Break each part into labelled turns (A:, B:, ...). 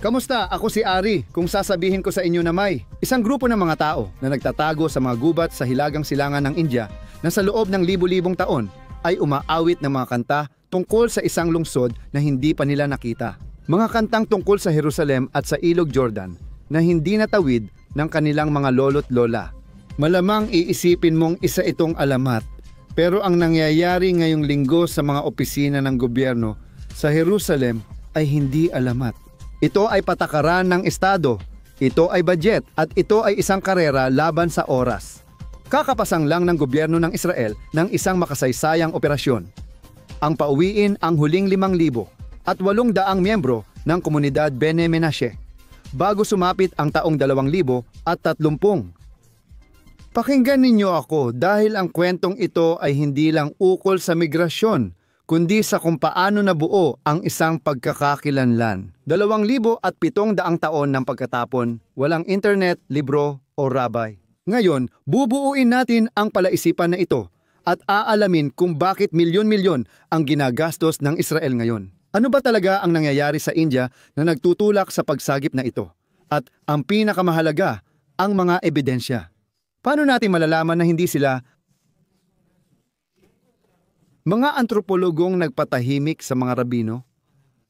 A: Kamusta? Ako si Ari. Kung sasabihin ko sa inyo na may isang grupo ng mga tao na nagtatago sa mga gubat sa hilagang silangan ng India na sa loob ng libu-libong taon ay umaawit ng mga kanta tungkol sa isang lungsod na hindi pa nila nakita. Mga kantang tungkol sa Jerusalem at sa Ilog Jordan na hindi natawid ng kanilang mga lolo't lola. Malamang iisipin mong isa itong alamat, pero ang nangyayari ngayong linggo sa mga opisina ng gobyerno sa Jerusalem ay hindi alamat. Ito ay patakaran ng estado, ito ay budget at ito ay isang karera laban sa oras. Kakapasang lang ng gobyerno ng Israel ng isang makasaysayang operasyon. Ang pauwiin ang huling 5,000 at 800 miyembro ng komunidad Bene Menashe bago sumapit ang taong 2030. Pakinggan ninyo ako dahil ang kwentong ito ay hindi lang ukol sa migrasyon, kundi sa kung paano nabuo ang isang pagkakakilanlan. 2,700 taon ng pagkatapon, walang internet, libro o rabay. Ngayon, bubuuin natin ang palaisipan na ito at aalamin kung bakit milyon-milyon ang ginagastos ng Israel ngayon. Ano ba talaga ang nangyayari sa India na nagtutulak sa pagsagip na ito? At ang pinakamahalaga, ang mga ebidensya. Paano natin malalaman na hindi sila mga antropologong nagpatahimik sa mga rabino?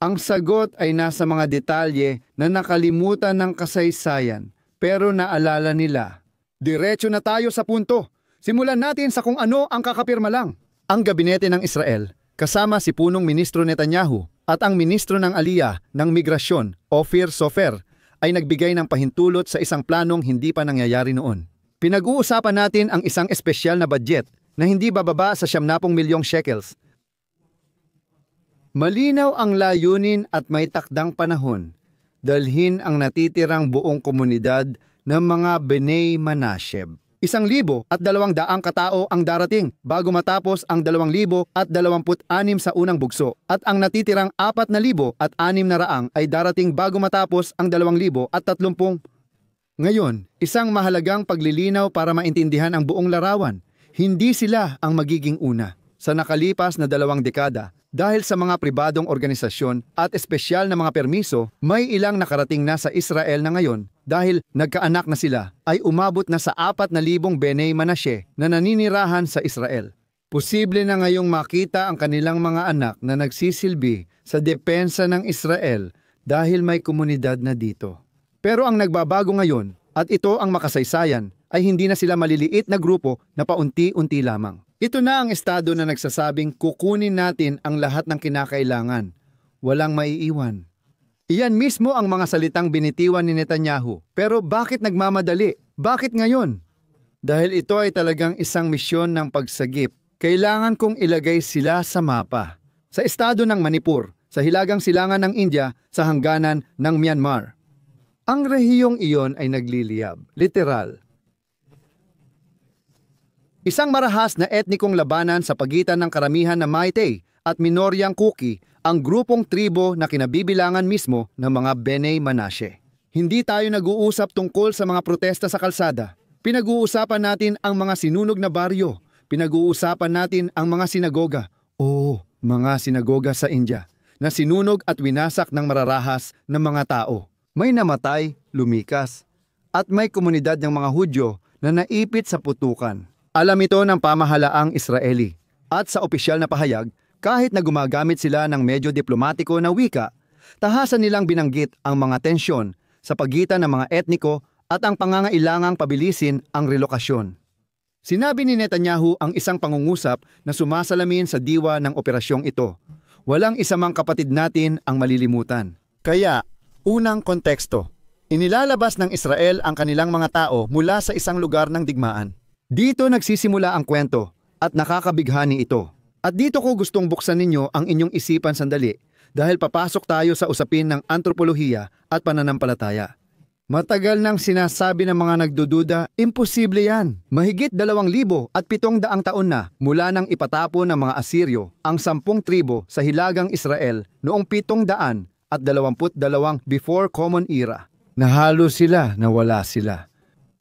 A: Ang sagot ay nasa mga detalye na nakalimutan ng kasaysayan pero naalala nila. Diretso na tayo sa punto. Simulan natin sa kung ano ang kakapirma lang. Ang gabinete ng Israel, kasama si punong ministro Netanyahu at ang ministro ng Aliyah ng Migrasyon, Ophir Sofer, ay nagbigay ng pahintulot sa isang planong hindi pa nangyayari noon. Pinag-uusapan natin ang isang espesyal na budget na hindi bababa sa 70 milyong shekels. Malinaw ang layunin at may takdang panahon. Dalhin ang natitirang buong komunidad ng mga Bnei Menashe. 1,200 katao ang darating bago matapos ang 2,026 sa unang bugso at ang natitirang 4,600 ay darating bago matapos ang 2,030. Ngayon, isang mahalagang paglilinaw para maintindihan ang buong larawan. Hindi sila ang magiging una. Sa nakalipas na 2 dekada, dahil sa mga pribadong organisasyon at espesyal na mga permiso, may ilang nakarating na sa Israel na ngayon dahil nagkaanak na sila ay umabot na sa 4,000 Bnei Menashe na naninirahan sa Israel. Posible na ngayong makita ang kanilang mga anak na nagsisilbi sa depensa ng Israel dahil may komunidad na dito. Pero ang nagbabago ngayon, at ito ang makasaysayan, ay hindi na sila maliliit na grupo na paunti-unti lamang. Ito na ang estado na nagsasabing kukunin natin ang lahat ng kinakailangan. Walang maiiwan. Iyan mismo ang mga salitang binitiwan ni Netanyahu. Pero bakit nagmamadali? Bakit ngayon? Dahil ito ay talagang isang misyon ng pagsagip. Kailangan kong ilagay sila sa mapa. Sa estado ng Manipur, sa hilagang silangan ng India, sa hangganan ng Myanmar. Ang rehiyong iyon ay nagliliyab, literal. Isang marahas na etnikong labanan sa pagitan ng karamihan na Meitei at minoryang Kuki, ang grupong tribo na kinabibilangan mismo ng mga Bnei Menashe. Hindi tayo nag-uusap tungkol sa mga protesta sa kalsada. Pinag-uusapan natin ang mga sinunog na baryo. Pinag-uusapan natin ang mga sinagoga. Mga sinagoga sa India na sinunog at winasak ng mararahas ng mga tao. May namatay, lumikas, at may komunidad ng mga Hudyo na naipit sa putukan. Alam ito ng pamahalaang Israeli. At sa opisyal na pahayag, kahit na gumagamit sila ng medyo diplomatiko na wika, tahasan nilang binanggit ang mga tensyon sa pagitan ng mga etniko at ang pangangailangang pabilisin ang relokasyon. Sinabi ni Netanyahu ang isang pangungusap na sumasalamin sa diwa ng operasyong ito. Walang isa mang kapatid natin ang malilimutan. Kaya, unang konteksto. Inilalabas ng Israel ang kanilang mga tao mula sa isang lugar ng digmaan. Dito nagsisimula ang kwento at nakakabighani ito. At dito ko gustong buksan ninyo ang inyong isipan sandali dahil papasok tayo sa usapin ng antropolohiya at pananampalataya. Matagal nang sinasabi ng mga nagdududa, imposible yan. Mahigit 2,700 taon na mula nang ipatapon ng mga Asiryo ang 10 tribo sa hilagang Israel noong 722 before Common Era. Nahalo sila, nawala sila.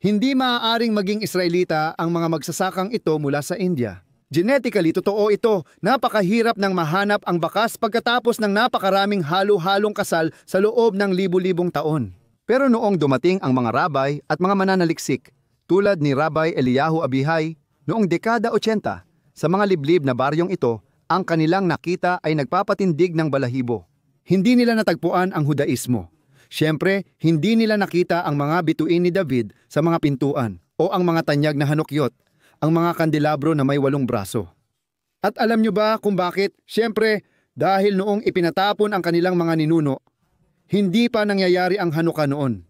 A: Hindi maaaring maging Israelita ang mga magsasakang ito mula sa India. Genetically, totoo ito. Napakahirap ng mahanap ang bakas pagkatapos ng napakaraming halo-halong kasal sa loob ng libu-libong taon. Pero noong dumating ang mga rabay at mga mananaliksik, tulad ni Rabbi Eliyahu Abihay, noong dekada 80, sa mga liblib na baryong ito, ang kanilang nakita ay nagpapatindig ng balahibo. Hindi nila natagpuan ang Hudaismo. Siyempre, hindi nila nakita ang mga bituin ni David sa mga pintuan o ang mga tanyag na hanukyot, ang mga kandelabro na may 8 braso. At alam nyo ba kung bakit? Siyempre, dahil noong ipinatapon ang kanilang mga ninuno, hindi pa nangyayari ang Hanukkah noon.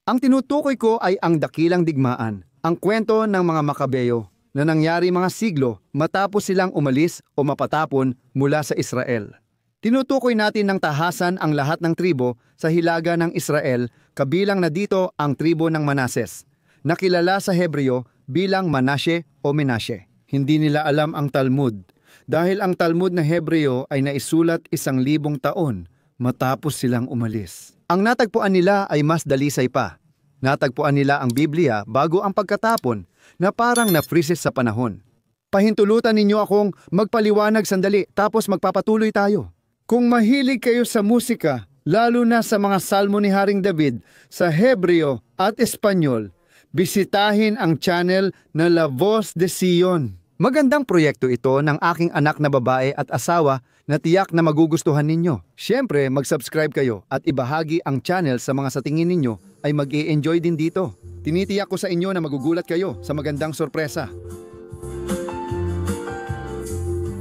A: Ang tinutukoy ko ay ang dakilang digmaan, ang kwento ng mga Makabeyo na nangyari mga siglo matapos silang umalis o mapatapon mula sa Israel. Tinutukoy natin ng tahasan ang lahat ng tribo sa hilaga ng Israel, kabilang na dito ang tribo ng Manases, na kilala sa Hebreo bilang Manashe o Menashe. Hindi nila alam ang Talmud, dahil ang Talmud na Hebreo ay naisulat 1,000 taon matapos silang umalis. Ang natagpuan nila ay mas dalisay pa. Natagpuan nila ang Biblia bago ang pagkatapon na parang na-freezes sa panahon. Pahintulutan ninyo akong magpaliwanag sandali tapos magpapatuloy tayo. Kung mahilig kayo sa musika, lalo na sa mga salmo ni Haring David sa Hebreo at Espanyol, bisitahin ang channel na La Voz de Sion. Magandang proyekto ito ng aking anak na babae at asawa na tiyak na magugustuhan ninyo. Siyempre, mag-subscribe kayo at ibahagi ang channel sa mga sa tingin ninyo ay mag-i-enjoy din dito. Tinitiyak ko sa inyo na magugulat kayo sa magandang sorpresa.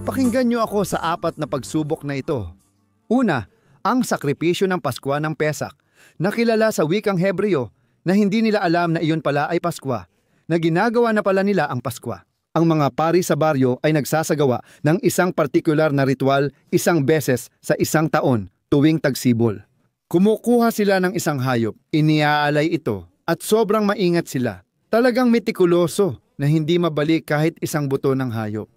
A: Pakinggan nyo ako sa 4 na pagsubok na ito. Una, ang sakripisyo ng Paskwa ng Pesak, na kilala sa wikang Hebreo na hindi nila alam na iyon pala ay Paskwa, na ginagawa na pala nila ang Paskwa. Ang mga pari sa baryo ay nagsasagawa ng isang partikular na ritual 1 beses sa 1 taon tuwing tagsibol. Kumukuha sila ng isang hayop, iniaalay ito, at sobrang maingat sila. Talagang metikuloso na hindi mabalik kahit 1 buto ng hayop.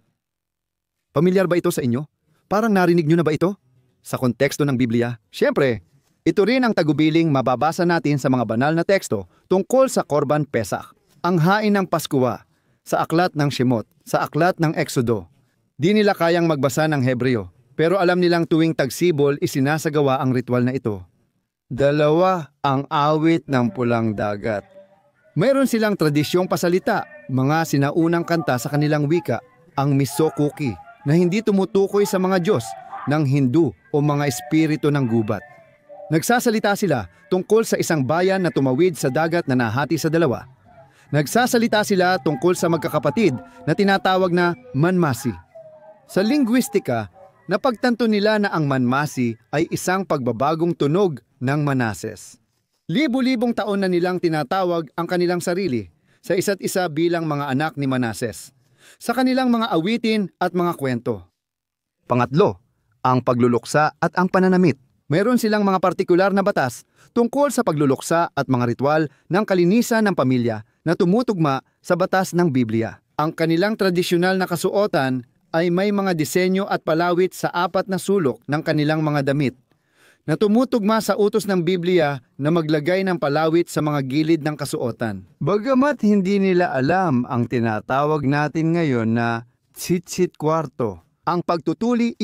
A: Pamilyar ba ito sa inyo? Parang narinig nyo na ba ito? Sa konteksto ng Biblia, siyempre, ito rin ang tagubiling mababasa natin sa mga banal na teksto tungkol sa Korban Pesach, ang hain ng Paskwa, sa aklat ng Shemot, sa aklat ng Exodo. Di nila kayang magbasa ng Hebreo, pero alam nilang tuwing tagsibol isinasagawa ang ritual na ito. 2, ang awit ng pulang dagat. Mayroon silang tradisyong pasalita, mga sinaunang kanta sa kanilang wika, ang Misokuki, na hindi tumutukoy sa mga Diyos ng Hindu o mga espiritu ng gubat. Nagsasalita sila tungkol sa isang bayan na tumawid sa dagat na nahati sa 2. Nagsasalita sila tungkol sa magkakapatid na tinatawag na Manmasi. Sa linguistika, napagtanto nila na ang Manmasi ay isang pagbabagong tunog ng Manases. Libu-libong taon na nilang tinatawag ang kanilang sarili sa isa't isa bilang mga anak ni Manases, sa kanilang mga awitin at mga kwento. Pangatlo, ang pagluluksa at ang pananamit. Meron silang mga partikular na batas tungkol sa pagluluksa at mga ritual ng kalinisan ng pamilya na tumutugma sa batas ng Biblia. Ang kanilang tradisyonal na kasuotan ay may mga disenyo at palawit sa 4 na sulok ng kanilang mga damit na tumutugma sa utos ng Biblia na maglagay ng palawit sa mga gilid ng kasuotan. Bagamat hindi nila alam ang tinatawag natin ngayon na tsitsit kwarto, ang pagtutuli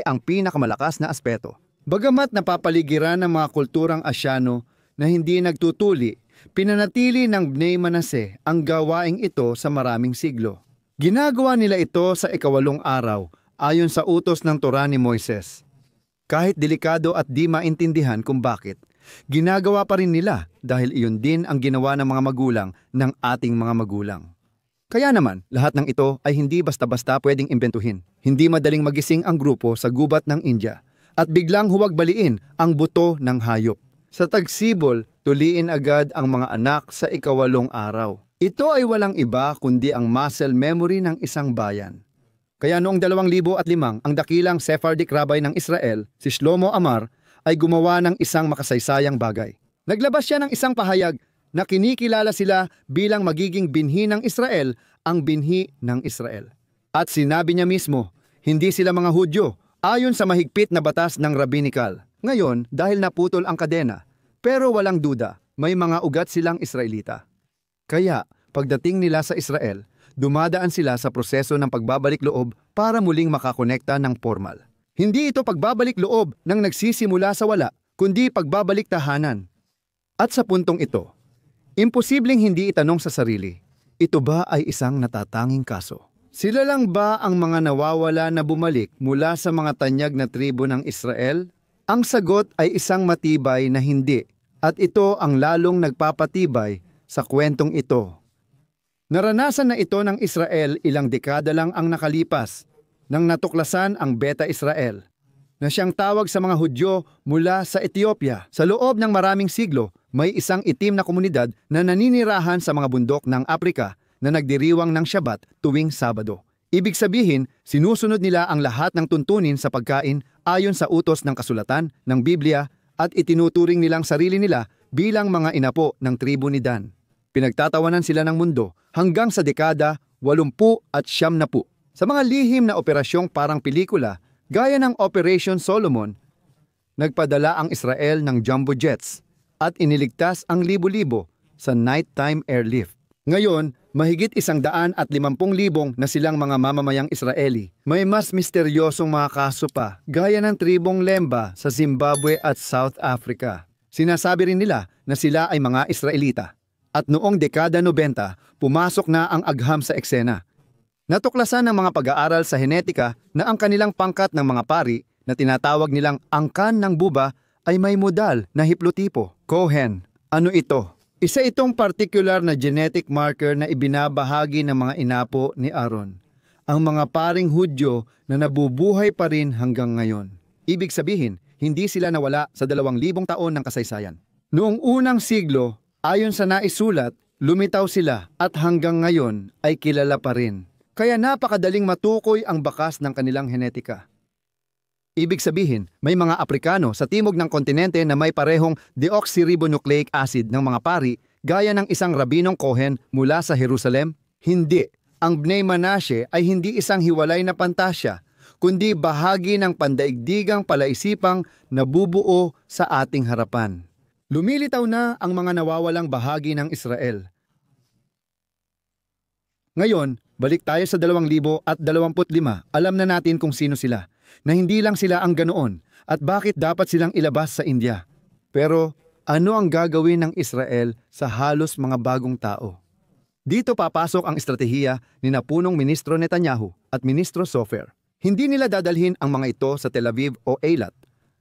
A: ang pinakamalakas na aspeto. Bagamat napapaligiran ng mga kulturang Asyano na hindi nagtutuli, pinanatili ng Bnei Manasseh ang gawaing ito sa maraming siglo. Ginagawa nila ito sa 8 araw ayon sa utos ng Torah ni Moises. Kahit delikado at di maintindihan kung bakit, ginagawa pa rin nila dahil iyon din ang ginawa ng mga magulang ng ating mga magulang. Kaya naman, lahat ng ito ay hindi basta-basta pwedeng imbentuhin. Hindi madaling magising ang grupo sa gubat ng India at biglang huwag baliin ang buto ng hayop. Sa tagsibol, tuliin agad ang mga anak sa 8 araw. Ito ay walang iba kundi ang muscle memory ng isang bayan. Kaya noong 2005, ang dakilang Sephardic rabbi ng Israel, si Shlomo Amar, ay gumawa ng isang makasaysayang bagay. Naglabas siya ng isang pahayag na kinikilala sila bilang magiging binhi ng Israel, ang binhi ng Israel. At sinabi niya mismo, hindi sila mga Hudyo, ayon sa mahigpit na batas ng rabbinical. Ngayon, dahil naputol ang kadena, pero walang duda, may mga ugat silang Israelita. Kaya, pagdating nila sa Israel, dumadaan sila sa proseso ng pagbabalik loob para muling makakonekta ng formal. Hindi ito pagbabalik loob ng nagsisimula sa wala, kundi pagbabalik tahanan. At sa puntong ito, imposibleng hindi itanong sa sarili, ito ba ay isang natatanging kaso? Sila lang ba ang mga nawawala na bumalik mula sa mga tanyag na tribo ng Israel? Ang sagot ay isang matibay na hindi, at ito ang lalong nagpapatibay sa kwentong ito. Naranasan na ito ng Israel ilang dekada lang ang nakalipas nang natuklasan ang Beta Israel, na siyang tawag sa mga Hudyo mula sa Ethiopia. Sa loob ng maraming siglo, may isang itim na komunidad na naninirahan sa mga bundok ng Aprika na nagdiriwang ng Shabbat tuwing Sabado. Ibig sabihin, sinusunod nila ang lahat ng tuntunin sa pagkain ayon sa utos ng kasulatan ng Biblia at itinuturing nilang sarili nila bilang mga inapo ng tribo ni Dan. Pinagtatawanan sila ng mundo hanggang sa dekada 80 at 90. Sa mga lihim na operasyong parang pelikula, gaya ng Operation Solomon, nagpadala ang Israel ng jumbo jets at iniligtas ang libo-libo sa nighttime airlift. Ngayon, mahigit 150,000 na silang mga mamamayang Israeli. May mas misteryosong mga kaso pa, gaya ng tribong Lemba sa Zimbabwe at South Africa. Sinasabi rin nila na sila ay mga Israelita. At noong dekada 90, pumasok na ang agham sa eksena. Natuklasan ng mga pag-aaral sa henetika na ang kanilang pangkat ng mga pari na tinatawag nilang angkan ng buba ay may modal na hiplotipo. Cohen, ano ito? Isa itong particular na genetic marker na ibinabahagi ng mga inapo ni Aaron, ang mga paring Hudyo na nabubuhay pa rin hanggang ngayon. Ibig sabihin, hindi sila nawala sa 2,000 taon ng kasaysayan. Noong unang siglo, ayon sa naisulat, lumitaw sila at hanggang ngayon ay kilala pa rin. Kaya napakadaling matukoy ang bakas ng kanilang henetika. Ibig sabihin, may mga Aprikano sa timog ng kontinente na may parehong deoxyribonucleic acid ng mga pari gaya ng isang rabinong Cohen mula sa Jerusalem? Hindi. Ang Bnei Manashe ay hindi isang hiwalay na pantasya, kundi bahagi ng pandaigdigang palaisipang nabubuo sa ating harapan. Lumilitaw na ang mga nawawalang bahagi ng Israel. Ngayon, balik tayo sa 2025. Alam na natin kung sino sila, na hindi lang sila ang ganoon at bakit dapat silang ilabas sa India. Pero ano ang gagawin ng Israel sa halos mga bagong tao? Dito papasok ang estratehiya ni napunong Ministro Netanyahu at Ministro Sofer. Hindi nila dadalhin ang mga ito sa Tel Aviv o Eilat,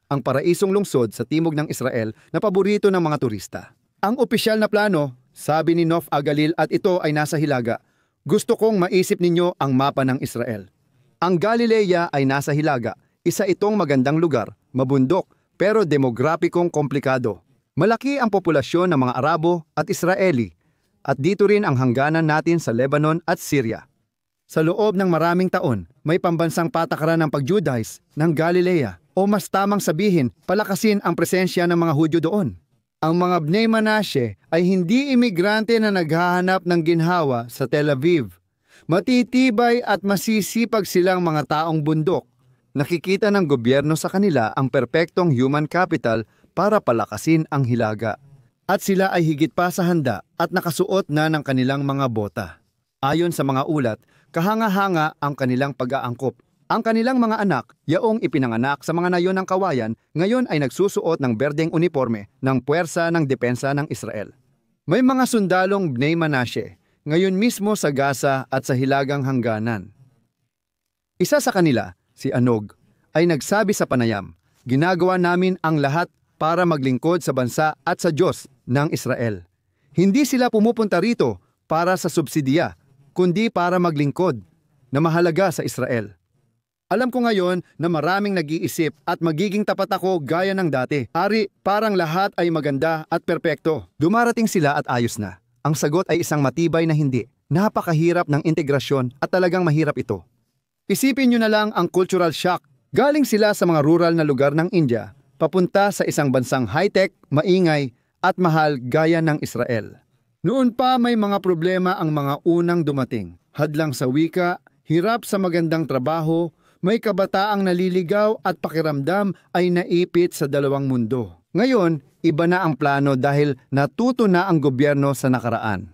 A: ang paraisong lungsod sa timog ng Israel na paborito ng mga turista. Ang opisyal na plano, sabi ni Nof Agalil at ito ay nasa Hilaga, gusto kong maisip ninyo ang mapa ng Israel. Ang Galilea ay nasa Hilaga, isa itong magandang lugar, mabundok, pero demograpikong komplikado. Malaki ang populasyon ng mga Arabo at Israeli, at dito rin ang hangganan natin sa Lebanon at Syria. Sa loob ng maraming taon, may pambansang patakaran ng pag-Judize ng Galilea, o mas tamang sabihin, palakasin ang presensya ng mga Hudyo doon. Ang mga Bnei Manashe ay hindi imigrante na naghahanap ng ginhawa sa Tel Aviv. Matitibay at masisipag silang mga taong bundok. Nakikita ng gobyerno sa kanila ang perpektong human capital para palakasin ang Hilaga. At sila ay higit pa sa handa at nakasuot na ng kanilang mga bota. Ayon sa mga ulat, kahanga-hanga ang kanilang pag-aangkop. Ang kanilang mga anak, yaong ipinanganak sa mga nayon ng kawayan, ngayon ay nagsusuot ng berdeng uniforme ng puwersa ng depensa ng Israel. May mga sundalong Bnei Manashe, ngayon mismo sa Gaza at sa Hilagang Hangganan. Isa sa kanila, si Anog, ay nagsabi sa panayam, ginagawa namin ang lahat para maglingkod sa bansa at sa Diyos ng Israel. Hindi sila pumupunta rito para sa subsidiya, kundi para maglingkod na mahalaga sa Israel. Alam ko ngayon na maraming nag-iisip at magiging tapat ako gaya ng dati. Ari, parang lahat ay maganda at perpekto. Dumarating sila at ayos na. Ang sagot ay isang matibay na hindi. Napakahirap ng integrasyon at talagang mahirap ito. Isipin nyo na lang ang cultural shock. Galing sila sa mga rural na lugar ng India, papunta sa isang bansang high-tech, maingay at mahal gaya ng Israel. Noon pa may mga problema ang mga unang dumating. Hadlang sa wika, hirap sa magandang trabaho, may kabataang naliligaw at pakiramdam ay naipit sa dalawang mundo. Ngayon, iba na ang plano dahil natuto na ang gobyerno sa nakaraan.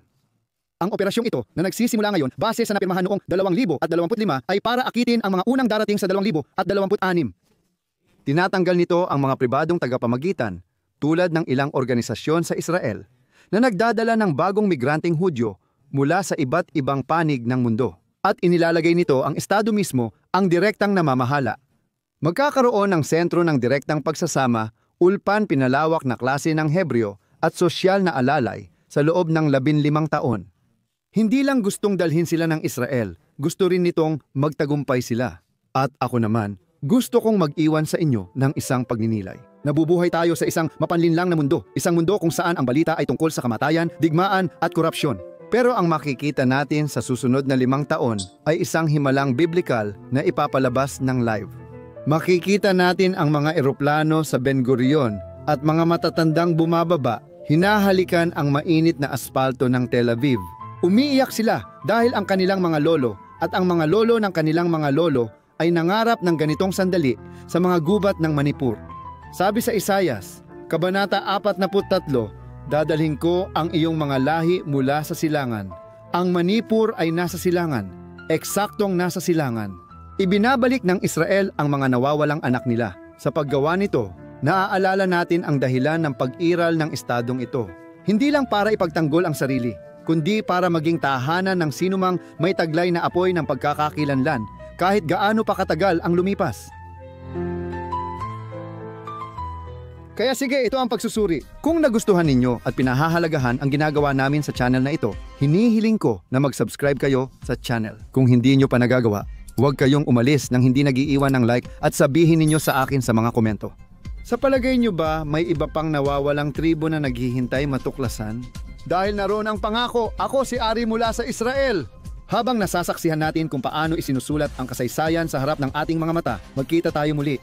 A: Ang operasyong ito na nagsisimula ngayon base sa napirmahan noong 2025 ay para akitin ang mga unang darating sa 2026. Tinatanggal nito ang mga pribadong tagapamagitan tulad ng ilang organisasyon sa Israel na nagdadala ng bagong migranteng Hudyo mula sa iba't ibang panig ng mundo. At inilalagay nito ang Estado mismo ang direktang namamahala. Magkakaroon ng sentro ng direktang pagsasama, ulpan pinalawak na klase ng Hebreo at sosyal na alalay sa loob ng 15 taon. Hindi lang gustong dalhin sila ng Israel, gusto rin nitong magtagumpay sila. At ako naman, gusto kong mag-iwan sa inyo ng isang pagninilay. Nabubuhay tayo sa isang mapanlinlang na mundo, isang mundo kung saan ang balita ay tungkol sa kamatayan, digmaan at korupsyon. Pero ang makikita natin sa susunod na 5 taon ay isang himalang biblikal na ipapalabas ng live. Makikita natin ang mga eroplano sa Ben Gurion at mga matatandang bumababa, hinahalikan ang mainit na aspalto ng Tel Aviv. Umiiyak sila dahil ang kanilang mga lolo at ang mga lolo ng kanilang mga lolo ay nangarap ng ganitong sandali sa mga gubat ng Manipur. Sabi sa Isayas, Kabanata 43, dadalhin ko ang iyong mga lahi mula sa silangan. Ang Manipur ay nasa silangan, eksaktong nasa silangan. Ibinabalik ng Israel ang mga nawawalang anak nila. Sa paggawa nito, naaalala natin ang dahilan ng pag-iral ng estadong ito. Hindi lang para ipagtanggol ang sarili, kundi para maging tahanan ng sinumang may taglay na apoy ng pagkakakilanlan kahit gaano pa katagal ang lumipas. Kaya sige, ito ang pagsusuri. Kung nagustuhan ninyo at pinahahalagahan ang ginagawa namin sa channel na ito, hinihiling ko na mag-subscribe kayo sa channel. Kung hindi nyo pa nagagawa, huwag kayong umalis nang hindi nag-iiwan ng like at sabihin ninyo sa akin sa mga komento. Sa palagay nyo ba may iba pang nawawalang tribo na naghihintay matuklasan? Dahil naroon ang pangako, ako si Ari mula sa Israel. Habang nasasaksihan natin kung paano isinusulat ang kasaysayan sa harap ng ating mga mata, magkita tayo muli.